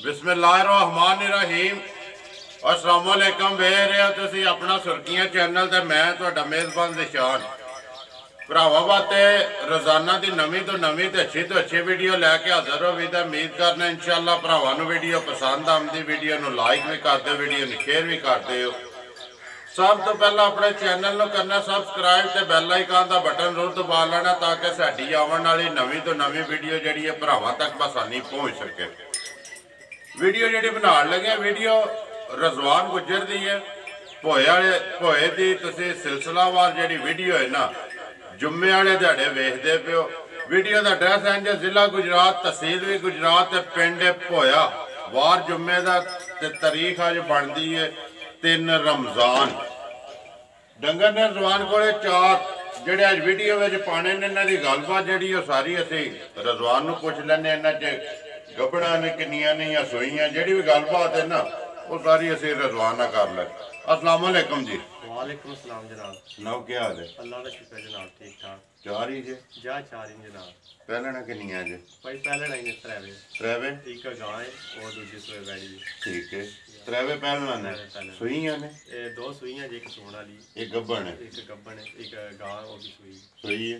बिस्मिल्लाहिर्रहमानिर्रहीम। अस्सलाम वालेकुम। वेख रहे हो तुसीं अपना सुर्खियां चैनल ते मैं तुहाडा मेज़बान निशान भरावां वास्ते रोजाना की नवीं तो नवीं ते अच्छी वीडियो लैके हाजिर हो भी। तो उम्मीद करना इंशाअल्लाह भरावां नूं वीडियो पसंद आउंदी। वीडियो नूं लाइक भी कर दो, वीडियो नूं शेयर भी कर दो। सब तो पहला अपने चैनल नूं करना सबसक्राइब ते बैल आइकन का बटन जरूर दबा लेना ताकि साडी आने वाली नवीं तो नवीं वीडियो जिहड़ी है भरावां तक आसानी पहुँच सके। वीडियो जी बना लगे वीडियो रजवान गुजर दी है भोए की। तुसीं सिलसिलावार जी वीडियो है ना जुम्मे वाले दिहाड़े वेखते पे हो। वीडियो का एड्रैस है जिला गुजरात, तहसील भी गुजरात, पिंड भोया, वार जुम्मे का तारीख अज बनती है 3 रमजान। डंगर ने रजवान को 4 जोड़े अज वीडियो में पाने ने इन्हों की गलबात जी सारी असी रजवान को पुछ लें। इन्होंने गबड़ा ने किनिया ने या सोईया जी भी गलबात है ना वो सारी असी रजवाना कर लें। अस्सलाम वालेकुम जी। वालेकुम सलाम जनाब। नौ क्या हाल है? अल्लाह का शुक्र जनाब, ठीक ठाक। 4 ही जे? जा 4 ही जनाब। पहले किनिया जे? भाई पहले नहीं ने त्रेवे एक गां है और दूसरी सोए बैठी। ठीक है, त्रेवे पहले ने सुईया ने? ए 2 सुईयां जे, एक सोण वाली, एक गब्बन है, एक गब्बन है, एक गां वो भी सुई है।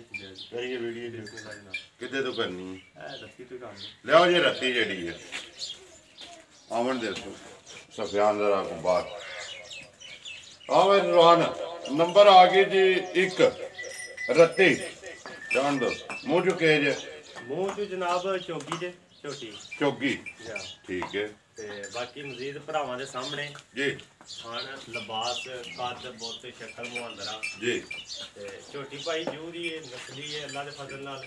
करिए वीडियो जनाब किदे तो करनी है? रत्ती तो काम लियाओ जी रत्ती जड़ी है आवन दे सफियान जरा को बात आवे रवान नंबर आ गई जी। 1 रत्ती जान दो मुंह चुके जे? मुंह चो जनाब चौकी जे, छोटी चौकी। ठीक है ते बाकी मजीद भरावां दे सामने जी खान लिबास कद बहुत शक्ल मुहांदरा जी ते झोटी भाई जू दी नस्ली है अल्लाह दे फजल नाल।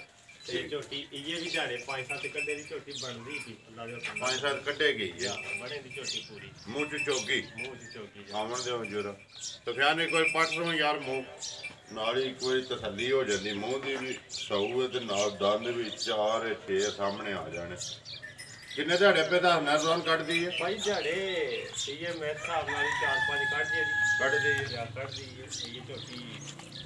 ते झोटी इये भी दिहाड़े 5-7 कड्डे दी झोटी बनदी थी अल्लाह दे 5-7 कट्टे गई है बने दी झोटी पूरी मुंह च चौकी। मुंह च चौकी आवन दे हजूर तो फिर कोई पट लो यार मुंह नाल ही कोई तसल्ली हो जाती। मुंह की भी सौ है तो नाल दंद भी 4-6 सामने आ जाने। किन्ने दिहाड़े पे दसना रजवान कट दी है? भाई दिहाड़े इये मेरे हिसाब नाल 4-5 कट दी कट दी कट दी ये झोटी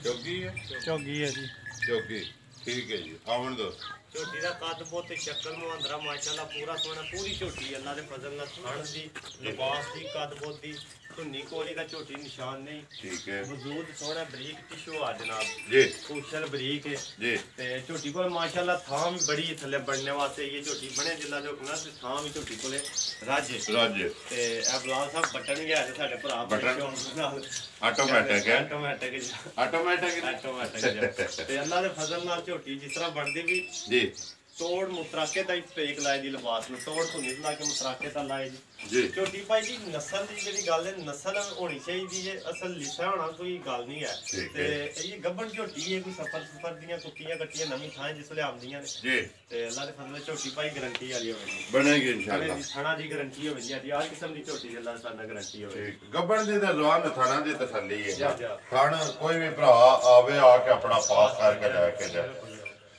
चौकी है। चौकी है जी चौकी ठीक है जी। आवन दो झोटी का कद बहुत शक्ल मुहांदरा माशाल्लाह पूरा सोना पूरी झोटी अल्लाह के फजल नाल खान दी लिबास दी कद बहुत दी धुन्नी कोली का झोटी निशान नहीं। ठीक है वजूद सोना बरीक टिशू आ जनाब जी कुशल बरीक है जी। ते झोटी को माशाल्लाह थाम बड़ी थले बनने वास्ते ये झोटी बने जिला जो ना ते थाम ही झोटी कोले राज्य ते ए बलाल साहब बटन गया ते साडे भरा बटन ऑटोमेटिक है ऑटोमेटिक ते अल्लाह दे फजल नाल झोटी जिस तरह बनदी भी जी तोड़ मुतराके दा पेक लाए दी लिबास में तोड़ तो नहीं ला के मुतराके दा लाए जी। छोटी भाई जी नस्ल दी जेडी गल है नस्ल होनी चाहिए है असल लिखा होना कोई गल नहीं है। ते ये गब्बन झोटी है कोई सफर दियां कुक्कियां कट्टियां नवी थां जिसले आंदियां ने जी ते अल्लाह दे फजल झोटी भाई गारंटी वाली होगी बनेगी इंशाल्लाह। थाना दी गारंटी होगी जी आ किस्म दी झोटी अल्लाह दे सादा गारंटी होगी। गब्बन दी ते जवान थाना दी तसल्ली है। थाना कोई भी भरा आवे आके अपना पास करके लेके जाए।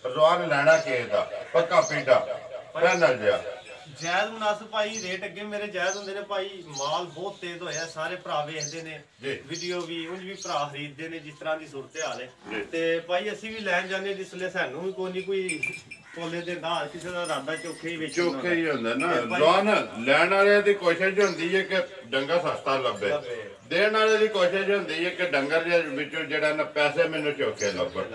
रजवान लैना किदा पक्का पीटा पैनल जा जायज मुनासिब भाई रेट अगे मेरे जायज होंदे ने भाई। माल बहुत तेज होया सारे भरा वेखदे ने वीडियो भी उंज भी भरा खरीददे ने जिस तरह दी सूरत हाल है ते भाई असी भी लैन जाने जिसले सानू भी कोई पोले दे ना किसी दा इरादा चोखे ही विच चोखे ही होंदा ना। जवान लैन वाले दी कोशिश होंदी है कि डंगा सस्ता लभे, देने वाले की कोशिश होंदी है कि डंगर विचों जेड़ा ना पैसे मैनू चौके लभण।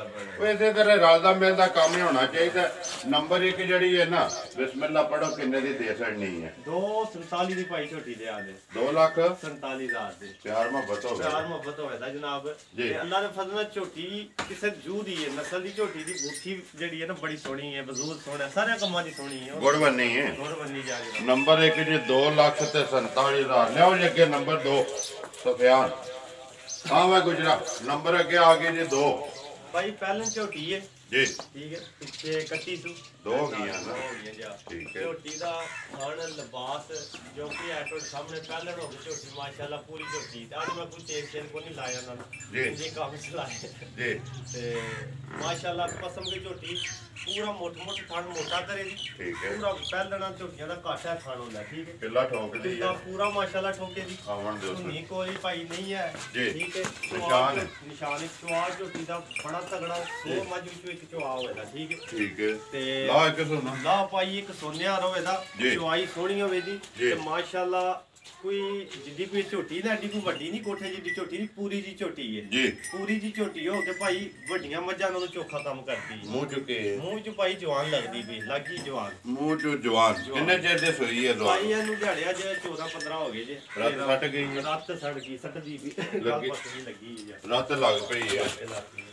इसे तरह रलदा मिलदा काम ही होना चाहिए। नंबर 1 जड़ी है ना बिस्मिल्लाह पढ़ो किन्ने दी दे छड़नी है? 247 दी भाई छोटी दे आदे 2,47,000 दी। प्यार मोहब्बत हो गया, प्यार मोहब्बत होवे दा जनाब ते अल्लाह दे फजल नाल झोटी किसे जू दी है नस्ल दी झोटी दी बूथी जड़ी है ना बड़ी सोहनी है वजूद सोहना सारे कम्मां दी सोहनी है गुड़ बन्नी है। गुड़ बन्नी जा नंबर 1 जी 2,47,000 लियाओ जी। अगे नंबर 2 सफियान हाँ मैं गुजरा नंबर अगे आ गए जी 2 भाई पहले झोटी है जी ठीक है पिछे कट्टी सू 2 हो गई ना ठीक है। झोटी दा खान लिबास जो कि ऐटो सामने पहले हो गई झोटी माशाल्लाह पूरी झोटी आज मैं कुछ तेल शेल को नहीं लाया ना जी काम चलाए जी ते माशाल्लाह कसम की झोटी पूरा मोट खान मोटा करे ठीक है। पूरा पहलना झोटियां दा घाटा खान होंदा ठीक है। पिल्ला ठोक दी है पूरा माशाल्लाह ठोके दी आवन दो सुन्नी कोई भाई नहीं है ठीक है। निशान चुआ झोटी दा बड़ा तगड़ा 100 मज विच चुआ होएगा ठीक है। ठीक है ते ਆ ਇੱਕ ਸੋਨਾ ਲਾ ਭਾਈ ਇੱਕ ਸੋਨਿਆ ਰੋਵੇ ਦਾ ਚਵਾਈ ਸੋਹਣੀ ਹੋਵੇ ਦੀ ਤੇ ਮਾਸ਼ਾਅੱਲਾ ਕੋਈ ਜਿੱਡੀ ਕੋਈ ਝੋਟੀ ਨਾ ਐਡੀ ਕੋਈ ਵੱਡੀ ਨਹੀਂ ਕੋਠੇ ਜਿੱਡੀ ਝੋਟੀ ਨਹੀਂ ਪੂਰੀ ਜੀ ਝੋਟੀ ਹੈ ਜੀ ਪੂਰੀ ਜੀ ਝੋਟੀ ਹੋ ਕੇ ਭਾਈ ਵੱਡੀਆਂ ਮੱਝਾਂ ਨਾਲੋਂ ਚੋਖਾ ਕੰਮ ਕਰਦੀ ਹੈ ਮੂੰਹ ਚ ਭਾਈ ਜਵਾਨ ਲੱਗਦੀ ਵੀ ਲੱਗੀ ਜਵਾਨ ਮੂੰਹ ਚ ਜਵਾਨ ਕਿੰਨੇ ਚਿਰ ਦੇ ਸੋਈ ਹੈ ਭਾਈ ਇਹਨੂੰ ਦਿਹਾੜਿਆ ਜੇ 14 15 ਹੋ ਗਏ ਜੇ ਰਾਤ ਸੱਟ ਗਈ ਰਾਤ ਸੜ ਗਈ ਸੱਟਦੀ ਵੀ ਲੱਗੀ ਰਾਤ ਲੱਗ ਪਈ ਹੈ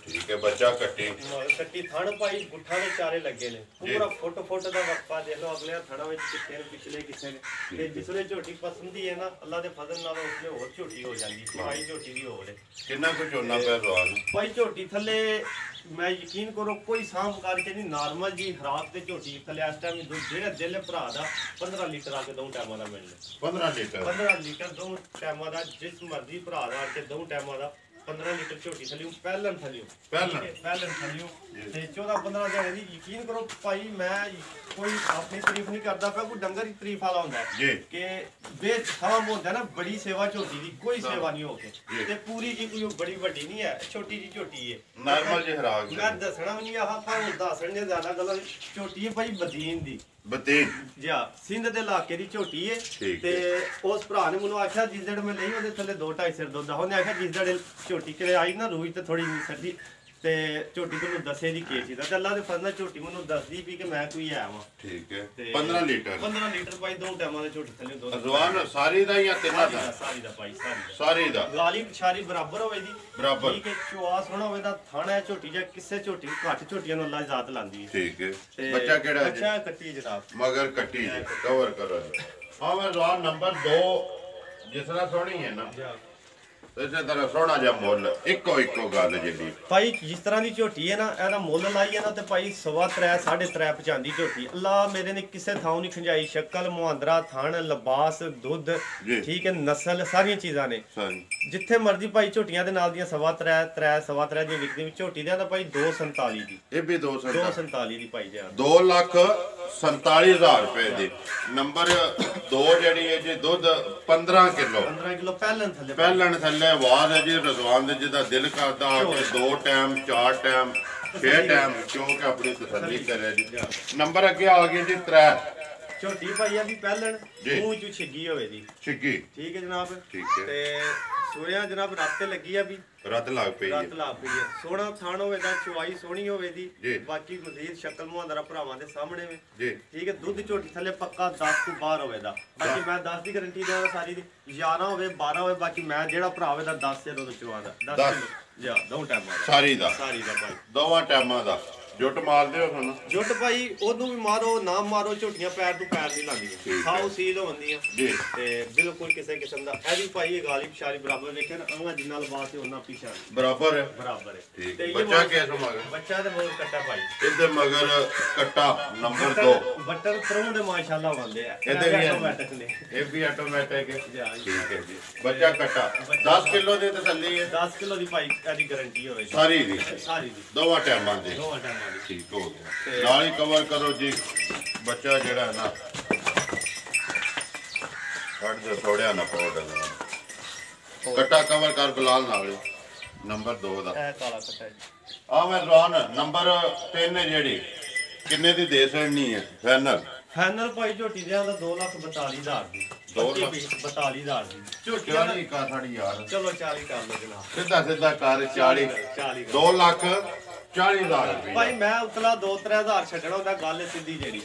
ਠੀਕ ਹੈ ਬੱਚਾ ਕੱਟੀ ਥਣ ਭਾਈ ਗੁੱਠਾਂ ਦੇ ਚਾਰੇ ਲੱਗੇ ਨੇ ਪੂਰਾ ਫੁੱਟ ਦਾ ਵਕਫਾ ਦੇ ਲੋ ਅਗਲੇ ਥਣਾ ਵਿੱਚ ਕਿੱਥੇ ਨੇ ਪਿਛਲੇ ਕਿਸੇ ਨੇ ਤੇ ਜਿਸਲੇ ਝੋਟੀ ਪਸੰਦੀ ਹੈ ਨਾ ਅੱਲਾ ਦੇ ਫਜ਼ਲ ਨਾਲ ਉਸਲੇ ਹੋਰ ਝੋਟੀ ਹੋ ਜਾਂਦੀ ਭਾਈ ਝੋਟੀ ਦੀ ਹੋਰ ਹੈ ਕਿੰਨਾ ਕੁ ਝੋਨਾ ਪਿਆ ਸਵਾਲ ਭਾਈ ਝੋਟੀ ਥੱਲੇ ਮੈਂ ਯਕੀਨ ਕਰੋ ਕੋਈ ਸਾਂਭ ਕਰਕੇ ਨਹੀਂ ਨਾਰਮਲ ਜੀ ਖਰਾਕ ਤੇ ਝੋਟੀ ਥੱਲੇ ਇਸ ਟਾਈਮ ਦੁੱਧ ਜਿਹੜਾ ਦਿਲ ਭਰਾ ਦਾ 15 ਲੀਟਰ ਆ ਕੇ ਦੋ ਟਾਈਮਾਂ ਦਾ ਮਿਲਣਾ 15 ਲੀਟਰ ਦੋ ਟਾਈਮਾਂ ਦਾ ਜਿਸ ਮਰਜ਼ੀ ਭਰਾ ਦਾ ਕੇ ਦੋ ਟਾਈਮਾਂ ਦਾ 15 ਲੀਟਰ ਝੋਟੀ ਥੱਲਿਓ ਪਹਿਲਣ ਥੱਲਿਓ ਤੇ 14-15 ਦਿਨ ਦੀ ਯਕੀਨ ਕਰੋ ਭਾਈ ਮੈਂ ਕੋਈ ਆਪਣੀ ਤਾਰੀਫ ਨਹੀਂ ਕਰਦਾ ਪਿਆ ਕੋਈ ਡੰਗਰ ਦੀ ਤਾਰੀਫ ਵਾਲਾ ਹੁੰਦਾ ਕਿ ਬੇਸਮ ਹੁੰਦਾ ਨਾ ਬੜੀ ਸੇਵਾ ਝੋਟੀ ਦੀ ਕੋਈ ਸੇਵਾ ਨਹੀਂ ਹੋ ਕੇ ਤੇ ਪੂਰੀ ਜੀ ਕੋਈ ਬੜੀ ਵੱਡੀ ਨਹੀਂ ਹੈ ਛੋਟੀ ਜੀ ਝੋਟੀ ਹੈ ਨਾਰਮਲ ਜਿਹੀ ਖਰਾਕ ਮੈਂ ਦੱਸਣਾ ਵੀ ਨਹੀਂ ਆਹ ਭਾਵੇਂ ਦੱਸਣ ਨੇ ਜ਼ਿਆਦਾ ਗੱਲਾਂ ਝੋਟੀ ਹੈ ਭਾਈ ਬਦੀਨ ਦੀ ਜੀ ਸਿੰਧ ਦੇ ਇਲਾਕੇ ਦੀ ਝੋਟੀ ਹੈ ਤੇ ਉਸ ਭਰਾ ਨੇ ਮੈਨੂੰ ਆਖਿਆ ਜਿਸ ਦਿਨ ਮੈਂ ਲਈ ਉਹਦੇ ਥੱਲੇ 2-2.5 ਸਿਰ ਦੁੱਧ ਆ ਉਹਨੇ ਆਖਿਆ ਜਿਸ ਦਿਨ ਝੋਟੀ ਕਿਲੇ ਆਈ ਨਾ ਰੂਈ ਤੇ ਥੋੜੀ ਨਹੀਂ ਸੱਡੀ ਤੇ ਝੋਟੀ ਤੁਹਾਨੂੰ ਦੱਸੇ ਦੀ ਕੇਸ ਦਾ ਤੇ ਅੱਲਾ ਦੇ ਫਜ਼ਲ ਨਾਲ ਝੋਟੀ ਮੈਨੂੰ ਦੱਸਦੀ ਵੀ ਕਿ ਮੈਂ ਕੋਈ ਆਇਆ ਵਾਂ ਠੀਕ ਹੈ 15 ਲੀਟਰ ਭਾਈ ਦੋ ਟਾਈਮਾਂ ਦੇ ਝੋਟੀ ਥੱਲੇ ਦੁੱਧ ਜ਼ਵਾਨ ਸਾਰੀ ਦਾ ਜਾਂ ਤਿੰਨਾਂ ਦਾ ਸਾਰੀ ਦਾ ਭਾਈ ਸਾਰੀ ਦਾ ਗਾਲੀ ਪਿਛਾਰੀ ਬਰਾਬਰ ਹੋਵੇ ਦੀ ਬਰਾਬਰ ਠੀਕ ਹੈ ਚੁਆਸ ਹੋਣਾ ਹੋਵੇ ਦਾ ਥਾਣਾ ਝੋਟੀ ਜਾਂ ਕਿਸੇ ਝੋਟੀ ਘੱਟ ਝੋਟੀਆਂ ਨੂੰ ਅੱਲਾ ਜ਼ਾਤ ਲਾਂਦੀ ਹੈ ਠੀਕ ਹੈ ਬੱਚਾ ਕਿਹੜਾ ਹੈ ਬੱਚਾ ਕੱਟੀ ਜਨਾਬ ਮਗਰ ਕੱਟੀ ਕਵਰ ਕਰੋ ਹਾਂ ਮੈਂ ਜ਼ਵਾਨ ਨੰਬਰ 2 ਜਿਸ ਤਰ੍ਹਾਂ ਸੋਹਣੀ ਹੈ ਨਾ ਇਸੇ ਤਰ੍ਹਾਂ ਸੋਹਣਾ ਜਿਹਾ ਮੁੱਲ ਇੱਕੋ ਗੱਲ ਜਿਹੜੀ ਭਾਈ ਜਿਸ ਤਰ੍ਹਾਂ ਦੀ ਝੋਟੀ ਹੈ ਨਾ ਇਹਦਾ ਮੁੱਲ ਲਾਈ ਹੈ ਨਾ ਤੇ ਭਾਈ 3.5 ਪਹੁੰਚਾਉਂਦੀ ਝੋਟੀ ਅੱਲਾ ਮੇਰੇ ਨੇ ਕਿਸੇ ਥਾਂ ਨਹੀਂ ਖੰਜਾਈ ਸ਼ਕਲ ਮੁਹਾਂਦਰਾ ਥਣ ਲਿਬਾਸ ਦੁੱਧ ਠੀਕ ਹੈ ਨਸਲ ਸਾਰੀਆਂ ਚੀਜ਼ਾਂ ਨੇ ਜਿੱਥੇ ਮਰਜ਼ੀ ਭਾਈ ਝੋਟੀਆਂ ਦੇ ਨਾਲ ਦੀਆਂ 3.5 ਦੀਆਂ ਵਿਕਦੀਆਂ ਝੋਟੀ ਦੇ ਤਾਂ ਭਾਈ 247 ਦੀ ਇਹ ਵੀ 247 ਦੀ ਭਾਈ ਜੀ 2,47,000 ਰੁਪਏ ਦੀ ਨੰਬਰ 2 ਜਿਹੜੀ ਹੈ ਜੀ ਦੁੱਧ 15 ਕਿਲੋ ਪਹਿਲਣ ਥੱਲੇ ਆਵਾਜ਼ ਹੈ ਜੀ ਰਜ਼ਵਾਨ ਦੇ ਜਿਹਦਾ ਦਿਲ ਕਰਦਾ ਆ ਕੇ 2 ਟਾਈਮ 4 ਟਾਈਮ 6 ਟਾਈਮ ਕਿਉਂਕਿ ਆਪਣੀ ਤਸੱਲੀ ਕਰੇ ਜੀ ਨੰਬਰ ਅੱਗੇ ਆ ਗਿਆ ਜੀ 3 ਝੋਟੀ ਭਾਈ ਆ ਵੀ ਪਹਿਲਣ ਮੂੰਹ ਚ ਛਿੱਗੀ ਹੋਵੇ ਦੀ ਛਿੱਗੀ ਠੀਕ ਹੈ ਜਨਾਬ ਠੀਕ ਹੈ ਤੇ ਸੋਹਣਿਆ ਜਨਾਬ ਰੱਤ ਤੇ ਲੱਗੀ ਆ ਵੀ ਰੱਤ ਲੱਗ ਪਈ ਹੈ ਸੋਹਣਾ ਥਾਣ ਹੋਵੇ ਦਾ ਚਵਾਈ ਸੋਹਣੀ ਹੋਵੇ ਦੀ ਬਾਕੀ ਮਜ਼ੀਦ ਸ਼ਕਲ ਮੁਹਾਂਦਰਾ ਭਰਾਵਾਂ ਦੇ ਸਾਹਮਣੇ ਵੇ ਠੀਕ ਹੈ ਦੁੱਧ ਝੋਟੀ ਥੱਲੇ ਪੱਕਾ 10 ਤੋਂ ਬਾਹਰ ਹੋਵੇ ਦਾ ਬਾਕੀ ਮੈਂ 10 ਦੀ ਗਾਰੰਟੀ ਦੇਵਾਂ ਸਾਰੀ ਦੀ 11 ਹੋਵੇ 12 ਹੋਵੇ ਬਾਕੀ ਮੈਂ ਜਿਹੜਾ ਭਰਾ ਹੋਵੇ ਦਾ 10 ਦੇ ਦੁੱਧ ਚਵਾ ਦਾ 10 ਕਿਲੋ ਦੋ ਟਾਈਮਾਂ ਦਾ ਸਾਰੀ ਦਾ ਭਾਈ ਦੋਵਾਂ ਟਾਈਮਾਂ ਦਾ ਜੁੱਟ ਮਾਰਦੇ ਹੋ ਤੁਹਾਨੂੰ ਜੁੱਟ ਭਾਈ ਉਹਨੂੰ ਵੀ ਮਾਰੋ ਨਾ ਮਾਰੋ ਝੋਟੀਆਂ ਪੈਰ ਤੋਂ ਪੈਰ ਨਹੀਂ ਲਾਉਂਦੀਆਂ ਖਾਓ ਸੀਲ ਹੁੰਦੀਆਂ ਤੇ ਬਿਲਕੁਲ ਕਿਸੇ ਕਿਸਮ ਦਾ ਇਹ ਵੀ ਭਾਈ ਇਹ ਗਾਲੀ ਪਿਛਾਰੀ ਬਰਾਬਰ ਵੇਖਿਆ ਨਾ ਅੰਗਾ ਜਿੰਨਾ ਲਬਾਸ ਹੈ ਉਹਨਾਂ ਪਿਛਾ ਬਰਾਬਰ ਹੈ ਠੀਕ ਬੱਚਾ ਕਿਸ ਮਗਰ ਬੱਚਾ ਤੇ ਬਹੁਤ ਕੱਟਾ ਭਾਈ ਇਹਦੇ ਮਗਰ ਕੱਟਾ ਨੰਬਰ 2 ਬੱਟਰ ਤਰੋਂ ਦੇ ਮਾਸ਼ਾਅੱਲਾ ਬੰਦੇ ਆ ਇਹਦੇ ਵੀ ਆਟੋਮੈਟਿਕ ਨੇ ਇਹ ਵੀ ਆਟੋਮੈਟਿਕ ਹੈ ਠੀਕ ਹੈ ਜੀ ਬੱਚਾ ਕੱਟਾ 10 ਕਿਲੋ ਦੀ ਤਸੱਲੀ ਹੈ 10 ਕਿਲੋ ਦੀ ਭਾਈ ਇਹਦੀ ਗਾਰੰਟੀ ਹੋਵੇ ਸਾਰੀ ਦੀ ਦੋਵਾਂ ਟਾਈਮਾਂ ਦੀ ਠੀਕ ਹੋ ਗਿਆ ਨਾਲ ਹੀ ਕਵਰ ਕਰੋ ਜੀ ਬੱਚਾ ਜਿਹੜਾ ਨਾ ਕੱਢ ਦੇ ਥੋੜਿਆ ਨਾ ਪਾਉ ਕੱਟਾ ਕਵਰ ਕਰ ਬਲਾਲ ਨਾਲ ਨੰਬਰ 2 ਦਾ ਇਹ ਕਾਲਾ ਕੱਟਾ ਜੀ ਆ ਮੈਂ ਜ਼ਵਾਨ ਨੰਬਰ 3 ਜਿਹੜੀ ਕਿੰਨੇ ਦੀ ਦੇ ਸਕਣੀ ਹੈ ਫਾਈਨਲ ਭਾਈ ਝੋਟੀ ਦੇ ਦਾ 2,42,000 ਦੀ 2,42,000 ਦੀ ਝੋਟੀ ਵਾਲੀ ਕਾ ਸਾਡੀ ਯਾਰ ਚਲੋ 40 ਕਰ ਲਓ ਜਨਾਬ ਸਿੱਧਾ ਕਰ 40 2,40,000 ਭਾਈ ਮੈਂ ਉਤਲਾ 2-3,000 ਛੱਡਣਾ ਹੁੰਦਾ ਗੱਲ ਸਿੱਧੀ ਜਿਹੜੀ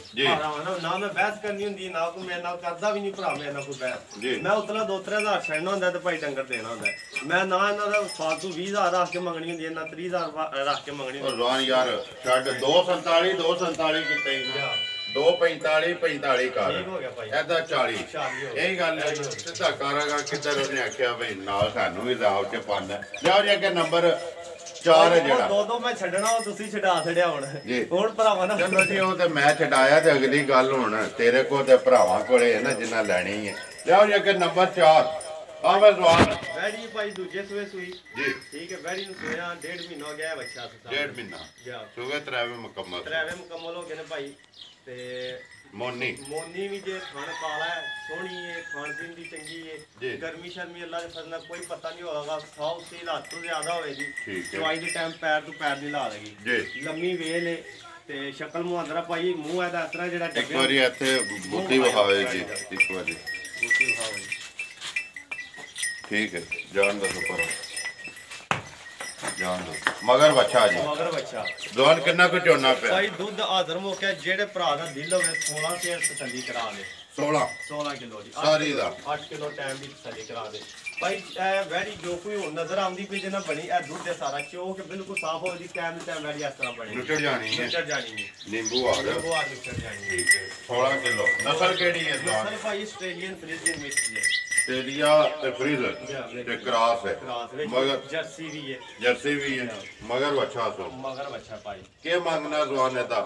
ਨਾ ਮੈਂ ਬਹਿਸ ਕਰਨੀ ਹੁੰਦੀ ਨਾ ਕੋਈ ਮੇਰੇ ਨਾਲ ਕਰਦਾ ਵੀ ਨਹੀਂ ਭਰਾ ਮੇਰੇ ਨਾਲ ਕੋਈ ਬਹਿਸ ਮੈਂ ਉਤਲਾ 2-3,000 ਛੱਡਣਾ ਹੁੰਦਾ ਤੇ ਭਾਈ ਡੰਗਰ ਦੇਣਾ ਹੁੰਦਾ ਮੈਂ ਨਾ ਇਹਨਾਂ ਦਾ ਫਾਲਤੂ 20,000 ਰੱਖ ਕੇ ਮੰਗਣੀ ਹੁੰਦੀ ਇਹਨਾਂ 30,000 ਰੱਖ ਕੇ ਮੰਗਣੀ ਹੁੰਦੀ ਰਵਾਨ ਯਾਰ ਛੱਡ 247 ਕਿਤੇ 245 ਕਰ ਐਦਾਂ 40 ਇਹੀ ਗੱਲ ਹੈ ਸਿੱਧਾ ਕਰਾਂਗਾ ਕਿੱਧਰ ਉਹਨੇ ਆਖਿਆ ਬਈ ਨਾਲ ਸਾਨੂੰ ਵੀ ਲਾਭ ਚ ਪਾਣਾ ਲਿਆਓ ਜੀ ਅੱਗੇ ਨੰਬਰ 4 ਹੈ ਜਿਹੜਾ ਦੋ ਮੈਂ ਛੱਡਣਾ ਉਹ ਤੁਸੀਂ ਛਡਾ ਛੜਿਆ ਹੁਣ ਭਰਾਵਾਂ ਨਾ ਚਲੋ ਜੀ ਉਹ ਤੇ ਮੈਂ ਛਡਾਇਆ ਤੇ ਅਗਲੀ ਗੱਲ ਹੁਣ ਤੇਰੇ ਕੋਲ ਤੇ ਭਰਾਵਾਂ ਕੋਲੇ ਹੈ ਨਾ ਜਿੰਨਾ ਲੈਣੀ ਹੈ ਲਿਆਓ ਜੀ ਅੱਗੇ ਨੰਬਰ 4 ਆ ਮੈਂ ਜ਼ਵਾਨ ਬੈੜੀ ਭਾਈ ਦੂਜੇ ਸੂਏ ਸੂਈ ਜੀ ਠੀਕ ਹੈ ਬੈੜੀ ਨੂੰ ਸੋਇਆ 1.5 ਮਹੀਨਾ ਹੋ ਗਿਆ ਬੱਚਾ 1.5 ਮਹੀਨਾ ਸੂਏ 3ਵੇਂ ਮੁਕੰਮਲ ਹੋ ਗਏ ਨੇ ਭਾਈ ਤੇ ਮੋਨੀ ਵੀ ਜੇ ਖਾਣ ਕਾਲਾ ਹੈ ਸੋਹਣੀ ਹੈ ਖਾਣ ਪੀਣ ਦੀ ਚੰਗੀ ਹੈ ਗਰਮੀ ਸ਼ਰਮੀ ਅੱਲਾ ਦੇ ਫਜ਼ਲ ਨਾਲ ਕੋਈ ਪਤਾ ਨਹੀਂ ਹੋਗਾ ਸਾਉ ਸੀ ਲੱਤ ਤੋਂ ਜ਼ਿਆਦਾ ਹੋਵੇਗੀ ਚਵਾਈ ਦੇ ਟਾਈਮ ਪੈਰ ਤੋਂ ਪੈਰ ਨਹੀਂ ਲਾ ਲੇਗੀ ਲੰਮੀ ਵੇਲ ਹੈ ਤੇ ਸ਼ਕਲ ਮੁਹਾਂਦਰਾ ਭਾਈ ਮੂੰਹ ਇਹਦਾ ਇਸ ਤਰ੍ਹਾਂ ਜਿਹੜਾ ਇੱਕ ਵਾਰੀ ਇੱਥੇ ਬੂਟੀ ਵਿਖਾਵੇ ਜੀ ਇੱਕ ਵਾਰੀ ਬੂਟੀ ਵਿਖਾਓ ਜੀ। ਠੀਕ ਹੈ ਜਾਨ ਦਾ ਸੁਪਰ ਜਾਨ ਦੋ ਮਗਰ ਬੱਚਾ ਜੀ ਮਗਰ ਬੱਚਾ ਜਵਾਨ ਕਿੰਨਾ ਕੁ ਝੋਨਾ ਪਿਆ ਭਾਈ ਦੁੱਧ ਹਾਜ਼ਰ ਮੌਕੇ ਜਿਹੜੇ ਭਰਾ ਦਾ ਦਿਲ ਹੋਵੇ 16 ਤੇ ਤਸੱਲੀ ਕਰਾ ਦੇ 16 ਕਿਲੋ ਜੀ ਸਾਰੀ ਦਾ 8 ਕਿਲੋ ਟਾਈਮ ਦੀ ਤਸੱਲੀ ਕਰਾ ਦੇ ਭਾਈ ਇਹ ਵੈੜੀ ਜੋ ਕੋਈ ਹੁਣ ਨਜ਼ਰ ਆਉਂਦੀ ਪਈ ਜੇ ਨਾ ਬਣੀ ਇਹ ਦੁੱਧ ਦੇ ਸਾਰਾ ਚੋ ਕੇ ਬਿਲਕੁਲ ਸਾਫ਼ ਹੋ ਜੀ ਟਾਈਮ ਤੇ ਵੈੜੀ ਇਸ ਤਰ੍ਹਾਂ ਬਣੀ ਲੁੱਟ ਜਾਣੀ ਹੈ ਨਿਕਲ ਜਾਣੀ ਹੈ ਨਿੰਬੂ ਆ ਗਿਆ ਉਹ ਆ ਨਿਕਲ ਜਾਣੀ ਠੀਕ ਹੈ 16 ਕਿਲੋ ਨਸਲ ਕਿਹੜੀ ਹੈ ਜਵਾਨ ਸਰ ਭਾਈ ਆਸਟ੍ਰੇਲੀਅਨ ਫਰੀਜ਼ਨ ਮਿਕਸ ਹੈ ਆਸਟ੍ਰੇਲੀਆ ਤੇ ਫਰੀਜ਼ਰ ਤੇ ਕ੍ਰਾਸ ਹੈ ਕ੍ਰਾਸ ਵਿੱਚ ਮਗਰ ਜਰਸੀ ਵੀ ਹੈ ਜਰਸੀ ਵੀ ਹੈ ਮਗਰ ਬੱਚਾ ਸੋ ਮਗਰ ਬੱਚਾ ਭਾਈ ਕੀ ਮੰਗਣਾ ਜਵਾਨ ਇਹਦਾ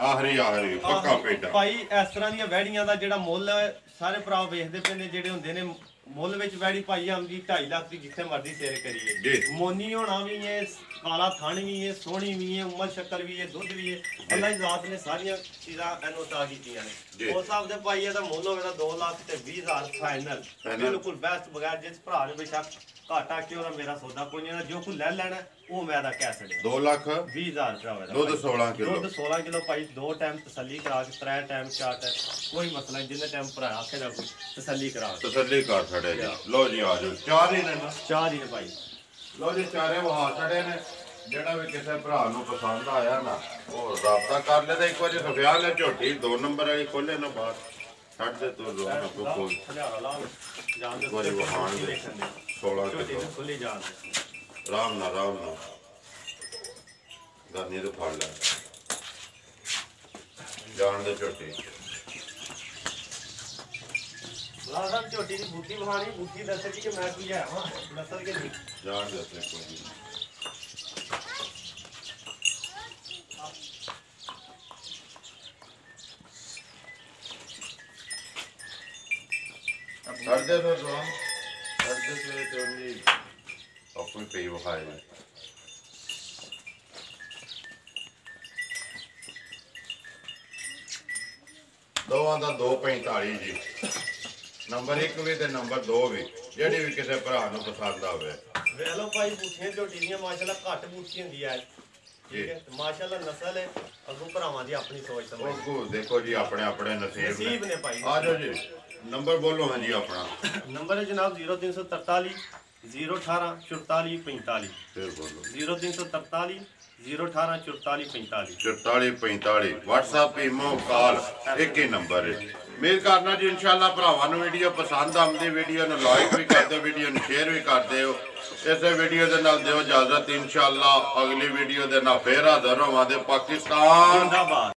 ਆਖਰੀ ਪੱਕਾ ਪੇਟਾ ਭਾਈ ਇਸ ਤਰ੍ਹਾਂ ਦੀਆਂ ਵੈੜੀਆਂ ਦਾ ਜਿਹੜਾ ਮੁੱਲ ਸਾਰੇ ਭਰਾ ਵੇਖਦੇ ਪਏ ਨੇ ਜਿਹੜੇ ਹੁੰਦੇ ਨੇ ਮੁੱਲ ਵਿੱਚ ਵੈੜੀ ਭਾਈ ਆਉਂਦੀ 2.5 ਲੱਖ ਦੀ ਜਿੱਥੇ ਮਰਜ਼ੀ ਸੇਲ ਕਰੀਏ ਮੋਨੀ ਹੋਣਾ ਵੀ ਹੈ ਕਾਲਾ ਥਣ ਵੀ ਹੈ ਸੋਹਣੀ ਵੀ ਹੈ ਉਮਰ ਸ਼ਕਲ ਵੀ ਹੈ ਦੁੱਧ ਵੀ ਹੈ ਅੱਲਾ ਦੀ ਜ਼ਾਤ ਨੇ ਸਾਰੀਆਂ ਚੀਜ਼ਾਂ ਇਹਨੂੰ ਅਤਾ ਕੀਤੀਆਂ ਨੇ ਉਸ ਹਿਸਾਬ ਦੇ ਭਾਈ ਇਹਦਾ ਮੁੱਲ ਹੋਵੇਗਾ 2 ਲੱਖ ਤੇ 20,000 ਫਾਈਨਲ ਬਿਲਕੁਲ ਬੈਸਟ ਬਗੈਰ ਜਿਸ ਭਰਾ ਨੇ ਬੇਸ਼ੱਕ ਘਾਟਾ ਕਿ ਉਹਦਾ ਮੇਰਾ ਸੌਦਾ ਕੋਈ ਨਹੀਂ ਜੋ ਕੋਈ ਲੈ ਲੈਣਾ ਉਹ ਮੈਂ ਦਾ ਕਹਿ ਸਕਦਾ 2,20,000 ਰੁਪਏ ਹੋਵੇਗਾ ਦੁੱਧ 16 ਕਿਲੋ ਦੁੱਧ 16 ਕਿਲੋ ਭਾਈ 2 ਟਾਈਮ ਤਸੱਲੀ ਕਰਾ ਕੇ 3 ਟਾਈਮ 4 ਟਾਈਮ ਕੋਈ ਮਸਲਾ ਨਹੀਂ ਜਿੰਨੇ ਟਾਈਮ ਭਰਾ ਆਖੇ ਨਾ ਕੋਈ ਤਸੱਲੀ ਕਰਾ ਤਸੱਲੀ ਕਰ ਛੜਿਆ ਜੀ ਲੋ ਜੀ ਆ ਜਾਓ ਚਾਰ ਹੀ ਨੇ ਨਾ 4 ਹੀ ਨੇ ਭਾਈ ਲੋ ਜੀ ਚਾਰੇ ਵਹਾ ਛੜੇ ਨੇ ਜਿਹੜਾ ਵੀ ਕਿਸੇ ਭਰਾ ਨੂੰ ਪਸੰਦ ਆਇਆ ਨਾ ਉਹ ਰਾਬਤਾ ਕਰ ਲੈ ਤੇ ਇੱਕ ਵਾਰੀ ਸੁਫਿਆਨ ਨੇ ਝੋਟੀ 2 ਨੰਬਰ ਵਾਲੀ ਖੋਲੇ ਨਾ ਬਾਹਰ ਛੱਡ ਦੇ ਤੂੰ ਰੋਣਾ ਕੋਲ ਇੱਕ ਵਾਰੀ ਵਹਾਣ ਦੇ 16 ਕਿਲੋ ਖੁੱਲੀ ਜਾਣ ਰਾਮ ਨਾਲ ਗਰਨੀ ਤੋਂ ਫੜ ਲੈ ਜਾਣ ਦੇ ਝੋਟੀ ਲਾਜ਼ਮ ਝੋਟੀ ਦੀ ਬੂਟੀ ਵਹਾਣੀ ਬੂਟੀ ਦੱਸੇਗੀ ਕਿ ਮੈਂ ਕੀ ਆਇਆ ਹਾਂ ਨਸਲ ਕੇ ਨਹੀਂ ਜਾਣ ਦੇ ਆਪਣੇ ਕੋਈ ਛੱਡਦੇ ਫਿਰ ਰੋਣ ਛੱਡਦੇ ਤੇ ਉਹਨੀ ਆਪਣੀ ਪਈ ਵਖਾਏ ਦੋਵਾਂ ਦਾ 245 ਜੀ ਨੰਬਰ 1 ਵੀ ਤੇ ਨੰਬਰ 2 ਵੀ ਜਿਹੜੀ ਵੀ ਕਿਸੇ ਭਰਾ ਨੂੰ ਪਸੰਦ ਆਵੇ ਵੇਖ ਲਓ ਭਾਈ ਬੂਟੀਆਂ ਝੋਟੀ ਦੀਆਂ ਮਾਸ਼ਾਅੱਲਾ ਘੱਟ ਬੂਟੀ ਹੁੰਦੀ ਹੈ ਠੀਕ ਹੈ ਮਾਸ਼ਾਅੱਲਾ ਨਸਲ ਹੈ ਅੱਗੋਂ ਭਰਾਵਾਂ ਦੀ ਆਪਣੀ ਸੋਚ ਸਮਝ ਉਹ ਦੇਖੋ ਜੀ ਆਪਣੇ ਆਪਣੇ ਨਸੀਬ ਨੇ ਭਾਈ ਆ ਜਾਓ ਜੀ ਨੰਬਰ ਬੋਲੋ ਹਾਂ ਜੀ ਆਪਣਾ ਨੰਬਰ ਹੈ ਜਨਾਬ 0343 018 44 45 ਫਿਰ ਬੋਲੋ 0343 018 44 45 44 45 WhatsApp ਈਮੋ ਕਾਲ ਇੱਕ ਹੀ ਨੰਬਰ ਹੈ ਮੇਰ ਕਰਨਾ ਜੀ ਇਨਸ਼ਾਅੱਲਾ ਭਰਾਵਾਂ ਨੂੰ ਵੀਡੀਓ ਪਸੰਦ ਆਉਂਦੀ ਵੀਡੀਓ ਨੂੰ ਲਾਈਕ ਵੀ ਕਰ ਦਿਓ ਵੀਡੀਓ ਨੂੰ ਸ਼ੇਅਰ ਵੀ ਕਰ ਦਿਓ ਇਸੇ ਵੀਡੀਓ ਦੇ ਨਾਲ ਦਿਓ ਇਜਾਜ਼ਤ ਇਨਸ਼ਾਅੱਲਾ ਅਗਲੀ ਵੀਡੀਓ ਦੇ ਨਾਲ ਫੇਰ ਹਾਜ਼ਰ ਹੋਵਾਂਗੇ ਪਾਕਿਸਤਾਨ ਜ਼ਿੰਦਾਬਾਦ।